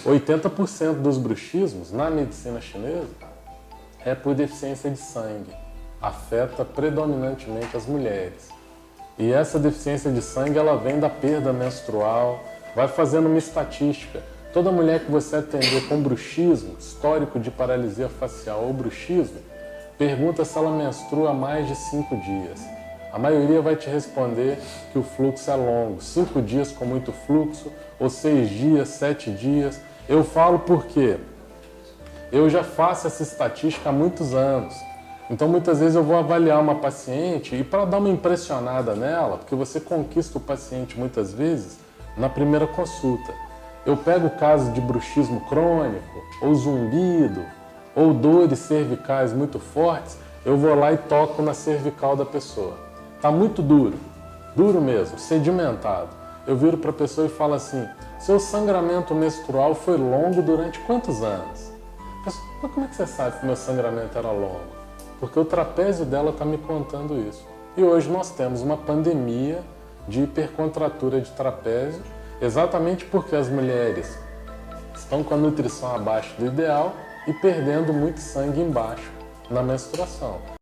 80% dos bruxismos na medicina chinesa é por deficiência de sangue. Afeta predominantemente as mulheres. E essa deficiência de sangue, ela vem da perda menstrual. Vai fazendo uma estatística. Toda mulher que você atender com bruxismo, histórico de paralisia facial ou bruxismo, pergunta se ela menstrua há mais de 5 dias. A maioria vai te responder que o fluxo é longo, 5 dias com muito fluxo, ou 6 dias, 7 dias. Eu falo porque eu já faço essa estatística há muitos anos. Então muitas vezes eu vou avaliar uma paciente e para dar uma impressionada nela, porque você conquista o paciente muitas vezes na primeira consulta. Eu pego o caso de bruxismo crônico, ou zumbido, ou dores cervicais muito fortes, eu vou lá e toco na cervical da pessoa. Tá muito duro, duro mesmo, sedimentado. Eu viro para a pessoa e falo assim, seu sangramento menstrual foi longo durante quantos anos? Pessoa, mas como é que você sabe que meu sangramento era longo? Porque o trapézio dela está me contando isso. E hoje nós temos uma pandemia de hipercontratura de trapézio, exatamente porque as mulheres estão com a nutrição abaixo do ideal e perdendo muito sangue embaixo na menstruação.